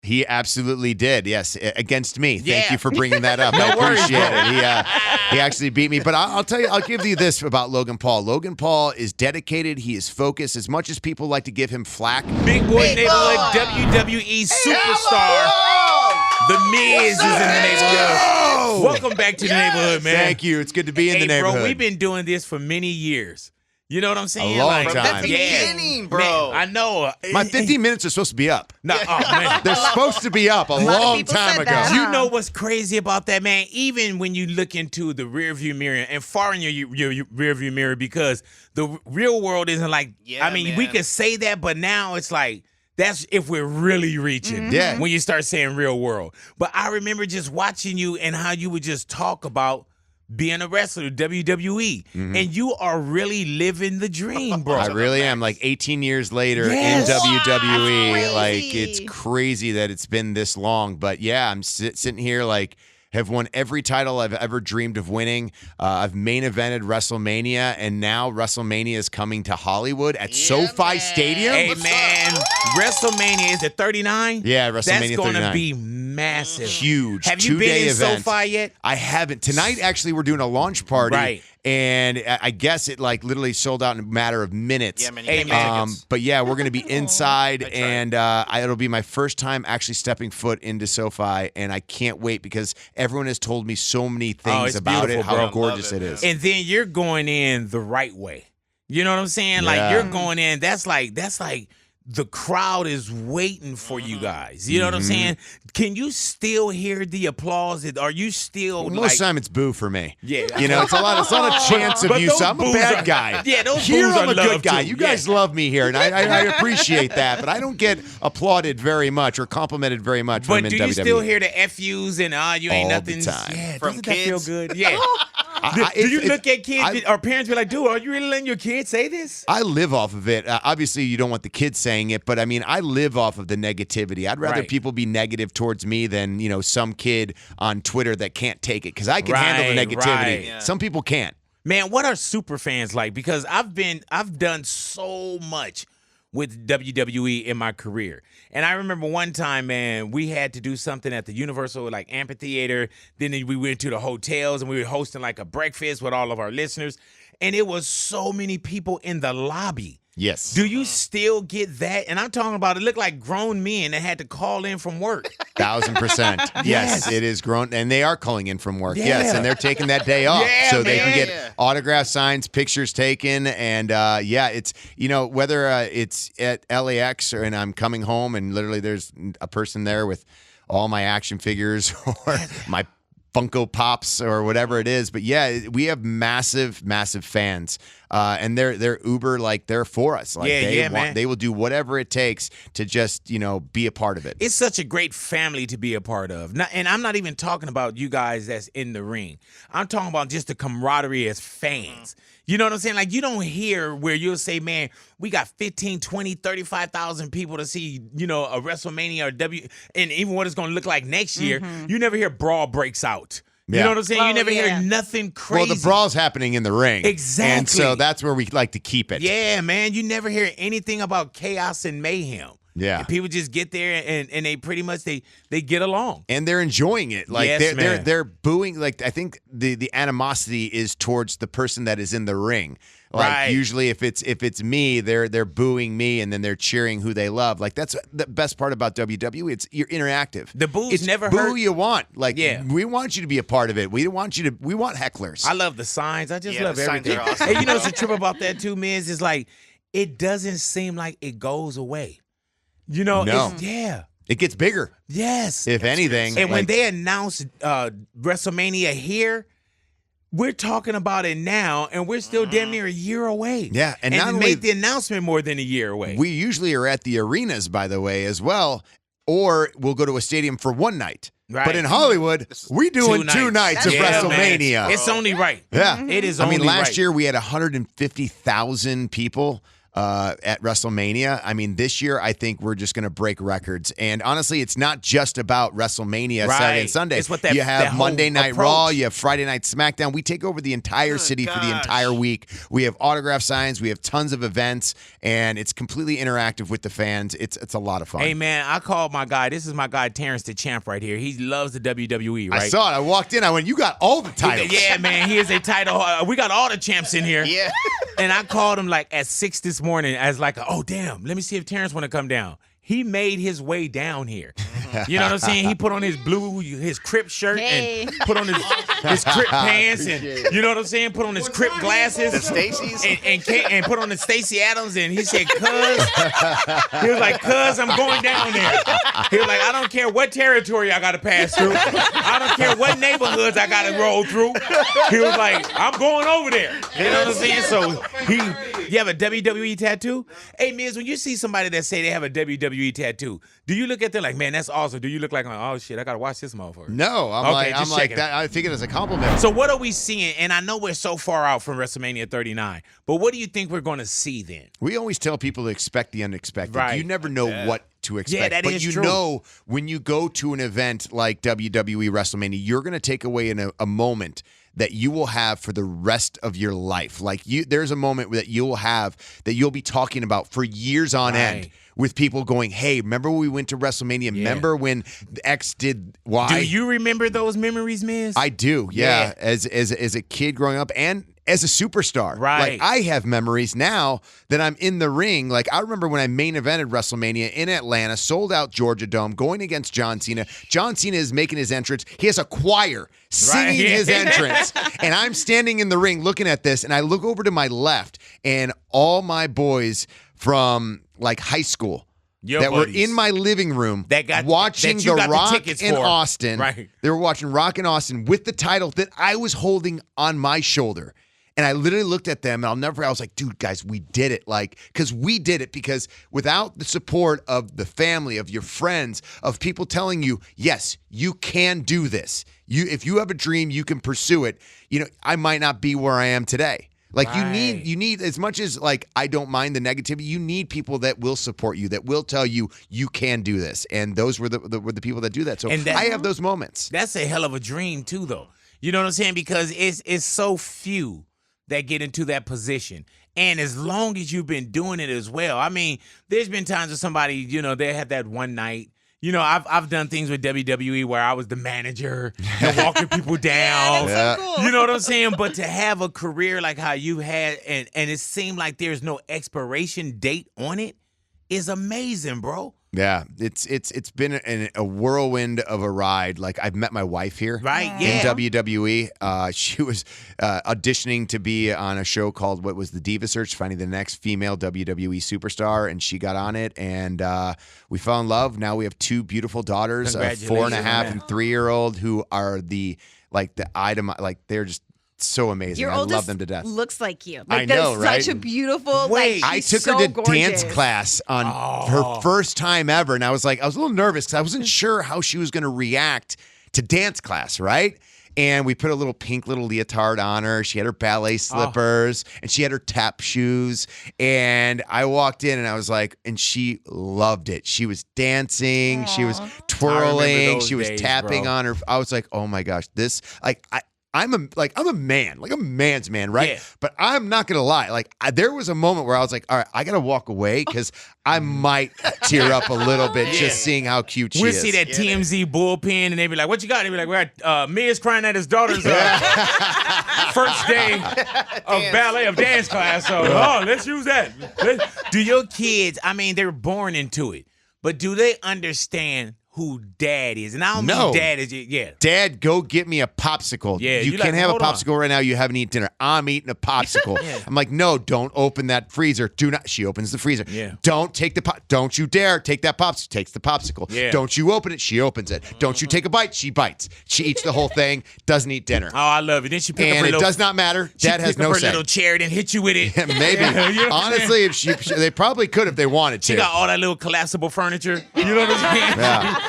He absolutely did, yes, against me. Yeah. Thank you for bringing that up. I appreciate it. He actually beat me. But I'll tell you, I'll give you this about Logan Paul. Logan Paul is dedicated. He is focused. As much as people like to give him flack. Big Boy Neighborhood WWE superstar. The Miz is in the neighborhood. Welcome back to the neighborhood, man. Thank you. It's good to be in the neighborhood. Bro, we've been doing this for many years. You know what I'm saying? A long time. From the beginning, bro. Man, I know. My 15 minutes are supposed to be up. No, man. They're supposed to be up a long time ago. that. You know what's crazy about that, man? Even when you look into the rearview mirror and far in your rearview mirror, because the real world isn't like, I mean, we could say that, but now it's like, that's if we're really reaching. Yeah. When you start saying real world. But I remember just watching you and how you would just talk about being a wrestler, WWE. And you are really living the dream, bro. I really am. Like 18 years later Yes. in WWE, Wow, like crazy. it's crazy that it's been this long. But yeah, I'm sitting here like have won every title I've ever dreamed of winning. I've main evented WrestleMania, and now WrestleMania is coming to Hollywood at SoFi Stadium. Hey, man, WrestleMania, is it 39? Yeah, WrestleMania That's going 39. to be massive. Huge. Have you been two-day in event. SoFi yet? I haven't. Tonight, actually, we're doing a launch party. Right. And I guess it like literally sold out in a matter of minutes. Yeah, man. Hey, man. But yeah, we're going to be inside, and it'll be my first time actually stepping foot into SoFi, and I can't wait because everyone has told me so many things it's about it, beautiful, how bro. gorgeous Love it it, is. And then you're going in the right way. You know what I'm saying? Like Yeah. you're going in. That's like the crowd is waiting for you guys. You know what I'm saying? Can you still hear the applause? Are you still Most like? of the time, it's boo for me. Yeah. You know, it's not a chance of But you. those So I'm a boos bad are- guy. Yeah, those here boos I'm are a good love, guy. too. You guys Yeah. love me here, and I appreciate that. But I don't get applauded very much or complimented very much when I'm But in do you WWE. still hear the FUs and you ain't All the nothing? time. Yeah, From doesn't that feel kids? good? Yeah. I- Do you if- look at kids I- or parents be like, dude, are you really letting your kids say this? I live off of it. Obviously, you don't want the kids saying it, but I mean, I live off of the negativity. I'd rather Right. people be negative towards me than some kid on Twitter that can't take it because I can handle the Right, negativity. right. Yeah. Some people can't. Man, what are super fans like? Because I've done so much with WWE in my career. And I remember one time, man, we had to do something at the Universal like amphitheater. Then we went to the hotels and we were hosting like a breakfast with all of our listeners. And it was so many people in the lobby. Yes. Do you still get that? And I'm talking about it looked like grown men that had to call in from work. 1,000%. Yes, Yes. it is grown, and they are calling in from work. Yeah. Yes, and they're taking that day off Yeah, so they man. can get Yeah. autograph signs, pictures taken, and it's whether it's at LAX and I'm coming home and literally there's a person there with all my action figures or my Funko Pops or whatever it is. But yeah, we have massive, massive fans. And they're uber, like they're for us. Like man. they will do whatever it takes to just, be a part of it. It's such a great family to be a part of. And I'm not even talking about you guys that's in the ring. I'm talking about just the camaraderie as fans. You know what I'm saying? Like, you don't hear where you'll say, man, we got 15, 20, 35,000 people to see, a WrestleMania or and even what it's going to look like next year. You never hear brawl breaks out. You Yeah. know what I'm saying? Oh, You never yeah. hear nothing crazy. Well, the brawl's happening in the ring. Exactly. And so that's where we like to keep it. Yeah, man. You never hear anything about chaos and mayhem. Yeah. And people just get there and they pretty much they get along. And they're enjoying it. Like Yes, man. they're booing. Like I think the animosity is towards the person that is in the ring. Like Right. usually if it's me, they're booing me and then they're cheering who they love. Like that's the best part about WWE. It's you're interactive. The boos it's never boo hurt. who you want. Like Yeah. we want you to be a part of it. We want hecklers. I love the signs. I just Yeah, love the signs everything. are awesome, Hey, you know bro. what's the trip about that too, Miz? Is like it doesn't seem like it goes away. No. Yeah. It gets bigger, Yes. if anything. And when Like, they announced WrestleMania here, we're talking about it now, and we're still damn near a year away. Yeah, and and not to only- make the announcement more than a year away. we usually are at the arenas, by the way, as well, or we'll go to a stadium for one night. Right. But in Hollywood, we doing two nights of That's Yeah, man. WrestleMania. It's only right. Yeah. It is I mean, only last right. year we had 150,000 people at WrestleMania. I mean, this year, I think we're just going to break records. And honestly, it's not just about WrestleMania Saturday and Sunday. It's what you have Monday Night approach. Raw, you have Friday Night SmackDown. We take over the entire city for the entire week. We have autograph signs. We have tons of events, and it's completely interactive with the fans. It's a lot of fun. Hey, man, I called my guy. This is my guy, Terrence the Champ right here. He loves the WWE, right? I saw it. I walked in. I went, you got all the titles. Yeah, man. He is a title. We got all the champs in here. Yeah. And I called him like at 6 this morning as like, oh, damn, let me see if Terrence want to come down. He made his way down here. You know what I'm saying? He put on his Crip shirt and put on his Crip pants and, you know what I'm saying? Put on his Crip glasses. The Stacy's? And put on the Stacey Adams, and he said, he was like, I'm going down there. He was like, I don't care what territory I got to pass through. I don't care what neighborhoods I got to roll through. He was like, I'm going over there. You know what I'm saying? So you have a WWE tattoo? Hey, Miz, when you see somebody that say they have a WWE tattoo, do you look at them like, man, that's awesome? Do you look like, oh shit, I gotta watch this motherfucker? No, I'm like that. I think it as a compliment. So what are we seeing? And I know we're so far out from WrestleMania 39, but what do you think we're going to see then? We always tell people to expect the unexpected. Right. You never know what to expect. Yeah, that but is you true. know when you go to an event like WWE WrestleMania, you're going to take away a moment that you will have for the rest of your life. Like there's a moment that you will have that you'll be talking about for years on end. With people going, hey, remember when we went to WrestleMania? Yeah. Remember when X did Y? Do you remember those memories, Miz? I do, yeah. As a kid growing up and as a superstar. Right. Like, I have memories now that I'm in the ring. Like, I remember when I main evented WrestleMania in Atlanta, sold out Georgia Dome, going against John Cena. John Cena is making his entrance. He has a choir singing his entrance. And I'm standing in the ring looking at this, and I look over to my left, and all my boys from like high school were in my living room watching The Rock in Austin. Right. They were watching Rock in Austin with the title that I was holding on my shoulder. And I literally looked at them, and I'll never forget. I was like, dude, guys, we did it. Like, because we did it, because without the support of the family, of your friends, of people telling you, yes, you can do this. If you have a dream, you can pursue it. You know, I might not be where I am today. Like, you need as much as, like, I don't mind the negativity, you need people that will support you, that will tell you you can do this. And those were the people that do that. So I have those moments. That's a hell of a dream too, though. You know what I'm saying? Because it's so few that get into that position. And as long as you've been doing it as well, I mean, there's been times where somebody, you know, they had that one night. You know, I've done things with WWE where I was the manager and walking people down. That's so cool. You know what I'm saying? But to have a career like how you had, and it seemed like there's no expiration date on it, is amazing, bro. Yeah, it's been a whirlwind of a ride. Like, I've met my wife here, right? In WWE. She was auditioning to be on a show called what was the Diva Search, finding the next female WWE superstar, and she got on it, and we fell in love. Now we have two beautiful daughters, a 4.5 and 3-year-old, who are the item, like they're just so amazing. Your I oldest love them to death. Looks like you. I know, right? Such a beautiful. Wait, like, I took so her to gorgeous. dance class on her first time ever, and I was a little nervous because I wasn't sure how she was going to react to dance class, right? And we put a little pink little leotard on her. She had her ballet slippers, and she had her tap shoes. And I walked in, and I was like, and she loved it. She was dancing, she was twirling, she was tapping on her. I was like, oh my gosh, this I'm a man, like a man's man, right? Yeah. But I'm not gonna lie, like there was a moment where I was like, all right, I gotta walk away because I might tear up a little bit just seeing how cute she is. We'll see that TMZ bullpen, and they be like, "What you got?" They be like, "We got Miz crying at his daughter's first day of ballet of dance class." So, let's use that. Do your kids? I mean, they're born into it, but do they understand who dad is? And I don't mean dad is, Dad, go get me a popsicle. Yeah, you you can't like, have a hold on. popsicle right now. You haven't eaten dinner. I'm eating a popsicle. I'm like, no, don't open that freezer. Do not. She opens the freezer. Yeah. Don't take the Don't you dare take that popsicle. Takes the popsicle. Yeah. Don't you open it. She opens it. Don't you take a bite. She bites. She eats the whole thing. Doesn't eat dinner. Oh, I love it. Then she pick up And her it little, does not matter. Dad has no her say. little chair and hit you with it. Yeah, maybe. You know what I'm Honestly, if they probably could if they wanted to. She got all that little collapsible furniture. You know what I'm saying? Yeah.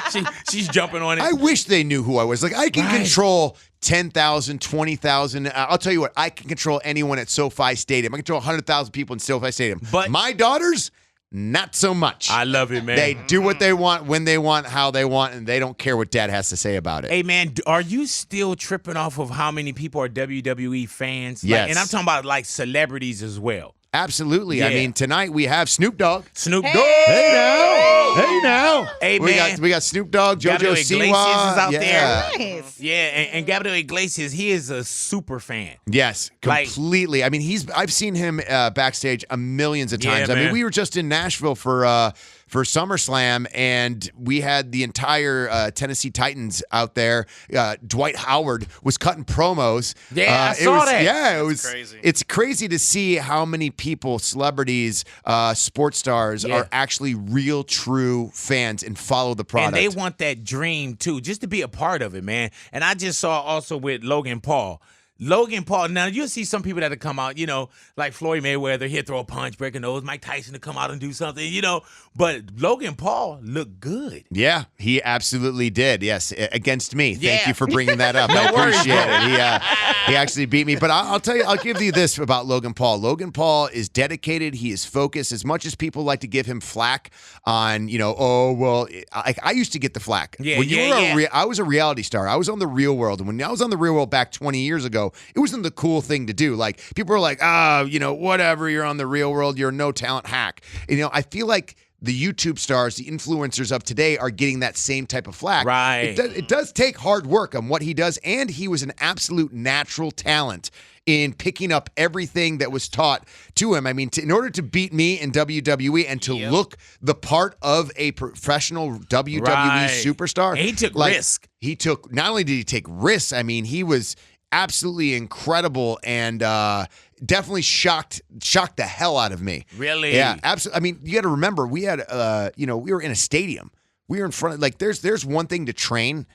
She's jumping on it. I wish they knew who I was. Like, I can control 10,000, 20,000. I'll tell you what, I can control anyone at SoFi Stadium. I can control 100,000 people in SoFi Stadium. But my daughters, not so much. I love it, man. They do what they want, when they want, how they want, and they don't care what dad has to say about it. Hey, man, are you still tripping off of how many people are WWE fans? Yes. And I'm talking about, like, celebrities as well. Absolutely. Yeah. I mean, tonight we have Snoop Dogg. Snoop Dogg. Hey now. Hey now. Hey, man. We got Snoop Dogg, Gabriel JoJo Iglesias Siwa. is out there. Nice. Yeah, and Gabriel Iglesias, he is a super fan. Yes, Like- completely. I mean, I've seen him backstage millions of Yeah, times. I mean, man. we were just in Nashville for SummerSlam, and we had the entire Tennessee Titans out there. Dwight Howard was cutting promos. Yeah, I saw that. Yeah, it was crazy. It's crazy to see how many people, celebrities, sports stars, Yeah. are actually real, true fans and follow the product. And they want that dream, too, just to be a part of it, man. And I just saw also with Logan Paul. Logan Paul, now you'll see some people that'll come out, like Floyd Mayweather, he'll throw a punch, break a nose, Mike Tyson to come out and do something, but Logan Paul looked good. Yeah, he absolutely did. Yes, against me. Thank Yeah. you for bringing that up. No I worries, appreciate bro. it. He actually beat me. But I'll tell you, I'll give you this about Logan Paul. Logan Paul is dedicated. He is focused. As much as people like to give him flack on, I used to get the flack. Yeah, when you yeah, were yeah. I was a reality star. I was on The Real World. And when I was on The Real World back 20 years ago, it wasn't the cool thing to do. Like, people were like, whatever, you're on The Real World, you're a no-talent hack. I feel like the YouTube stars, the influencers of today are getting that same type of flack. Right. It does take hard work on what he does, and he was an absolute natural talent in picking up everything that was taught to him. I mean, in order to beat me in WWE and to look the part of a professional WWE Right. superstar. And he took like, risk. Not only did he take risks, I mean, he was absolutely incredible and definitely shocked the hell out of me. Really? Yeah, absolutely. I mean, you got to remember, we had, we were in a stadium. We were in front of, like, there's one thing to train,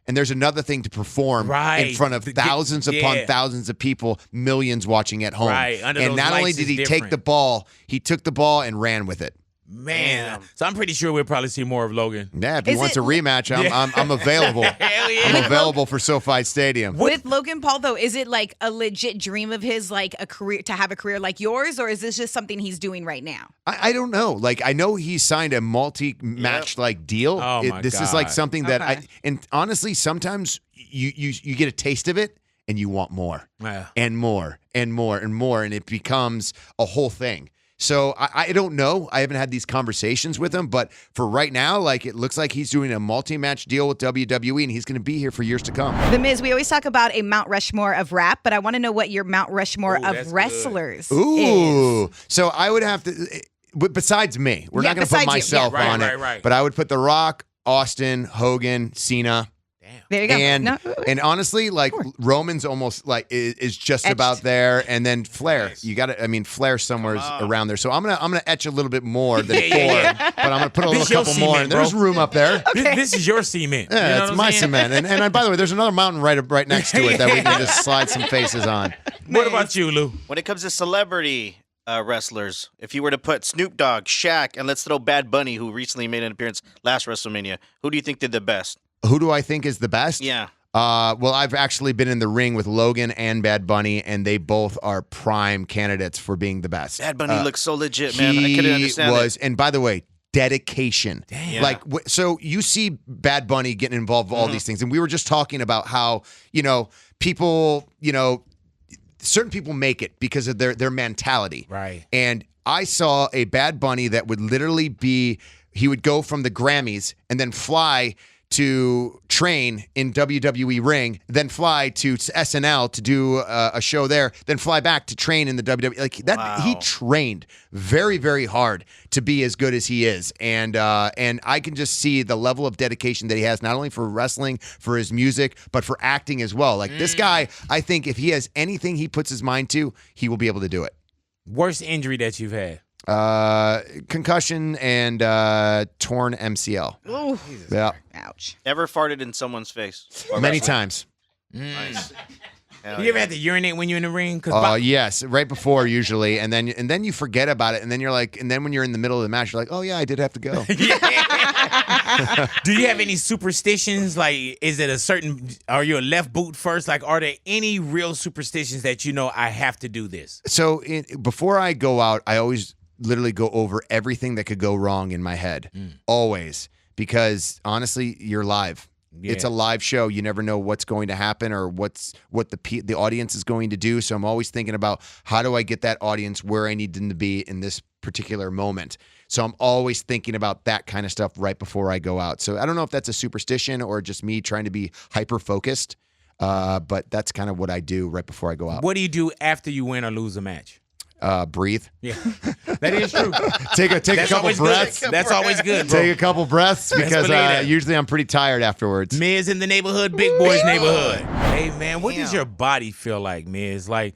and there's another thing to perform Right. in front of thousands upon Yeah. thousands of people, millions watching at home. Right. Under And those not only lights did is he take different. the ball, he took the ball and ran with it. Man. So I'm pretty sure we'll probably see more of Logan. Yeah, if he Is wants it- a rematch, I'm available. Hell yeah. I'm available for SoFi Stadium. With Logan Paul, though, is it like a legit dream of his, like a career, to have a career like yours, or is this just something he's doing right now? I don't know. Like, I know he signed a multi-match like deal. Oh, my This is like God. something that Okay. and honestly, sometimes you get a taste of it and you want more Yeah. and more and more and more, and it becomes a whole thing. So I don't know. I haven't had these conversations with him, but for right now, like, it looks like he's doing a multi-match deal with WWE, and he's going to be here for years to come. The Miz, we always talk about a Mount Rushmore of rap, but I want to know what your Mount Rushmore Ooh, that's of good. wrestlers is. Ooh. So I would have to, but besides me, we're Yeah, not going to put besides you. myself Yeah, right, on it. right, right. But I would put The Rock, Austin, Hogan, Cena. There you go. And No, and honestly, like, Sure. Roman's almost like is just Etched. about there, and then Flair. You got to. I mean, Flair somewhere's around there. So I'm gonna etch a little bit more than Yeah, yeah, four, but I'm gonna put a This little your couple more, cement, and there's bro. room up there. This is your cement. Yeah, You know it's what I'm my saying? cement. And by the way, there's another mountain right next to it that we can just slide some faces on. What about you, Lou? When it comes to celebrity wrestlers, if you were to put Snoop Dogg, Shaq, and let's throw Bad Bunny, who recently made an appearance last WrestleMania, who do you think did the best? Who do I think is the best? Yeah. Well, I've actually been in the ring with Logan and Bad Bunny, and they both are prime candidates for being the best. Bad Bunny looks so legit, man. I couldn't understand was, it. and by the way, dedication. Yeah. Like, so you see Bad Bunny getting involved with all these things, and we were just talking about how, people, certain people make it because of their mentality. Right. And I saw a Bad Bunny that would literally he would go from the Grammys and then fly to train in WWE ring, then fly to SNL to do a show there, then fly back to train in the WWE. Like that, Wow. he trained very, very hard to be as good as he is, and I can just see the level of dedication that he has, not only for wrestling, for his music, but for acting as well. Like this guy, I think if he has anything he puts his mind to, he will be able to do it. Worst injury that you've had? Concussion and torn MCL. Ooh, Yeah, ouch. Ever farted in someone's face? Or many wrestling? times. Nice. Hell You ever yeah. have to urinate when you're in the ring? Cause Yes, right before usually, and then you forget about it, and then you're like, and then when you're in the middle of the match, you're like, oh yeah, I did have to go. do you have any superstitions? Like, is it a certain? Are you a left boot first? Like, are there any real superstitions that you know I have to do this? So before I go out, I always literally go over everything that could go wrong in my head, always, because honestly, you're live. Yeah. It's a live show. You never know what's going to happen or what the audience is going to do. So I'm always thinking about how do I get that audience where I need them to be in this particular moment. So I'm always thinking about that kind of stuff right before I go out. So I don't know if that's a superstition or just me trying to be hyper focused, but that's kind of what I do right before I go out. What do you do after you win or lose a match? Breathe. Yeah, that is true. Take a That's couple always breaths. good. That's always good, bro. Take a couple breaths because believe that. usually I'm pretty tired afterwards. Miz in the neighborhood, Big Boy's neighborhood. Hey, man, what does your body feel like, Miz? Like,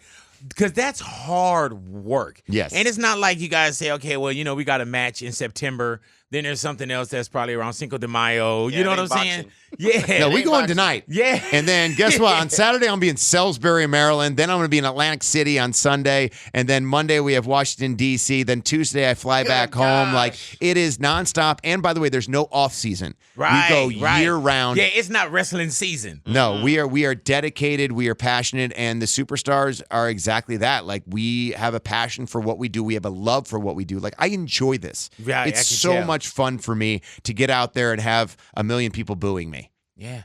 because that's hard work. Yes. And it's not like you guys say, okay, well, you know, we got a match in September. Then there's something else that's probably around Cinco de Mayo. You know what I'm saying? Yeah. No, we going tonight. Yeah. And then guess what? On Saturday, I'm going to be in Salisbury, Maryland. Then I'm going to be in Atlantic City on Sunday. And then Monday, we have Washington, D.C. Then Tuesday, I fly back home. Like, it is nonstop. And by the way, there's no off season. Right. We go year round. Yeah, it's not wrestling season. No, we are dedicated, we are passionate, and the superstars are exactly that. Like, we have a passion for what we do. We have a love for what we do. Like, I enjoy this. Right, It's I can so tell. much fun for me to get out there and have a million people booing me. Yeah.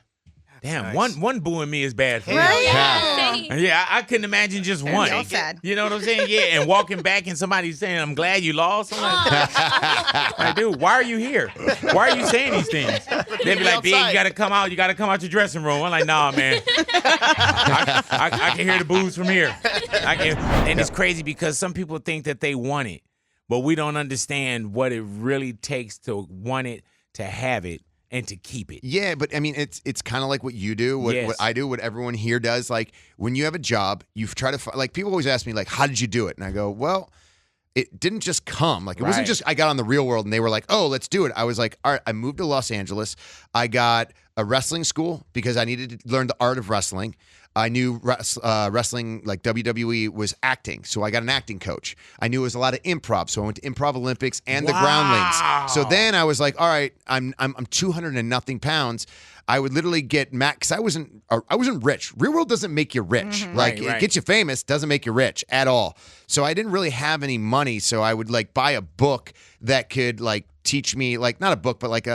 Damn, nice. one booing me is bad for me. Right? Yeah. Yeah, I couldn't imagine just one. So sad. You know what I'm saying? Yeah, and walking back and somebody saying, I'm glad you lost. I'm like, dude, why are you here? Why are you saying these things? They'd be like, Big, you gotta come out your dressing room. I'm like, nah, man. I can hear the boos from here. And it's crazy because some people think that they want it, but we don't understand what it really takes to want it, to have it, and to keep it. Yeah, but I mean, it's kind of like what you do, what Yes. I do, what everyone here does. Like, when you have a job, you try to, like, people always ask me, like, how did you do it? And I go, well, it didn't just come. Like, it wasn't Right. just I got on the Real World and they were like, oh, let's do it. I was like, all right, I moved to Los Angeles. I got a wrestling school because I needed to learn the art of wrestling. I knew wrestling, like WWE, was acting, so I got an acting coach. I knew it was a lot of improv, so I went to Improv Olympics and the Groundlings. So then I was like, all right, I'm 200 and nothing pounds. I would literally get max. I wasn't rich. Real World doesn't make you rich. Like, Right. it gets you famous, doesn't make you rich at all. So I didn't really have any money. So I would like buy a book that could like teach me, like, not a book, but like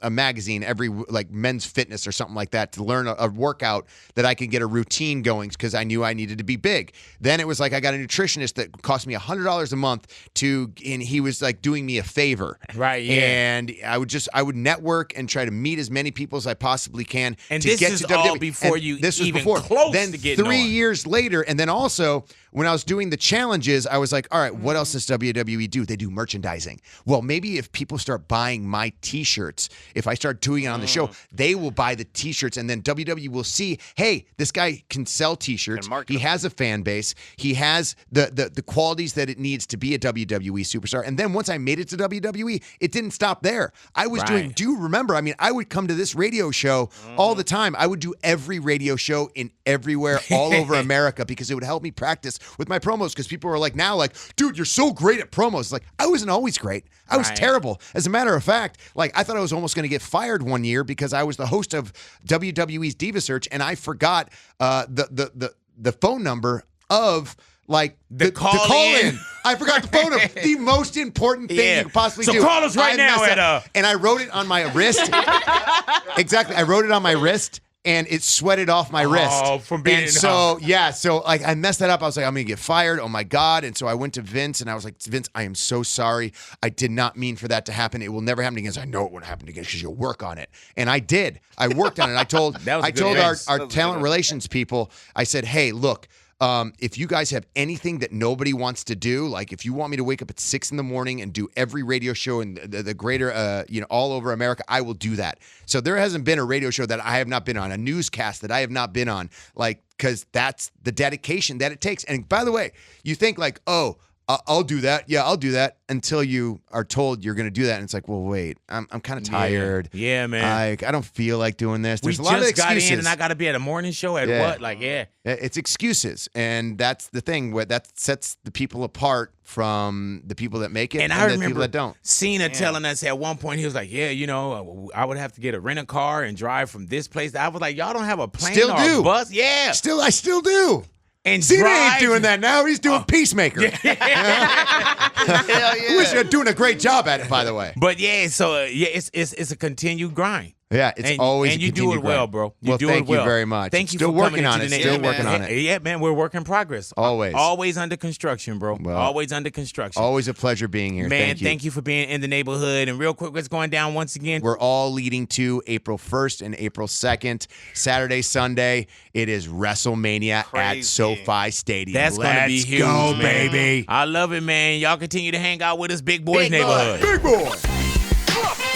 a magazine, every like Men's Fitness or something like that, to learn a workout that I could get a routine going because I knew I needed to be big. Then it was like I got a nutritionist that cost me $100 a month and he was like doing me a favor. Right, yeah. And I would network and try to meet as many people as I possibly can And to this get is to all WWE. before And you this was even before. close Then to getting 3 on. years later, and then also when I was doing the challenges, I was like, all right, what else does WWE do? They do merchandising. Well, maybe if people start buying my T-shirts, if I start doing it on the show, they will buy the T-shirts, and then WWE will see, hey, this guy can sell T-shirts. Can market He them. has a fan base. He has the qualities that it needs to be a WWE superstar. And then once I made it to WWE, it didn't stop there. I was doing, Right. do you remember? I mean, I would come to this radio show all the time. I would do every radio show in everywhere, all over America, because it would help me practice with my promos. Because people were like, now, like, dude, you're so great at promos. Like, I wasn't always great. I was Right. terrible. As a matter of fact, like, I thought I was almost going to get fired one year because I was the host of WWE's Diva Search, and I forgot the phone number of like The call-in. I forgot the phone number. The most important thing Yeah. you could possibly So do. call us right I now messed at, up. And I wrote it on my wrist. Exactly. I wrote it on my wrist. And it sweated off my wrist. from being and so like I messed that up. I was like, I'm gonna get fired. Oh my God. And so I went to Vince and I was like, Vince, I am so sorry. I did not mean for that to happen. It will never happen again. I know it won't happen again because you'll work on it. And I did. I worked on it. I told That was a I good told advice. our That was a talent good one. relations people, I said, hey, look, if you guys have anything that nobody wants to do, like if you want me to wake up at 6 a.m. and do every radio show in the greater, all over America, I will do that. So there hasn't been a radio show that I have not been on, a newscast that I have not been on, like, because that's the dedication that it takes. And by the way, you think like, oh, I'll do that. Yeah, I'll do that until you are told you're going to do that. And it's like, well, wait, I'm kind of tired. Yeah, man. I don't feel like doing this. There's We a lot of just got excuses. in and I got to be at a morning show at what? Like, It's excuses. And that's the thing. That sets the people apart from the people that make it And and I the remember people that don't. Cena telling us at one point, he was like, yeah, I would have to get a rent a car and drive from this place. I was like, y'all don't have a plane Still or do. a bus? Yeah. I still do. And Cena drive. ain't doing that now. He's doing Peacemaker. Hell yeah. Who's doing a great job at it, by the way. But it's a continued grind. Yeah, it's always and a you do it continued well, grind. bro. Well, thank you very much. Thank you Still for working coming on into it. the Still nation. working on it. Yeah, man, we're work in progress. Always. Always under construction, bro. Well, always under construction. Always a pleasure being here. Man, thank you. for being in the neighborhood. And real quick, what's going down once again? We're all leading to April 1st and April 2nd. Saturday, Sunday, it is WrestleMania at Crazy. SoFi Stadium. That's going to be Let's huge, go, man. baby. I love it, man. Y'all continue to hang out with us, Big Boys Big boy. Neighborhood. Big boy.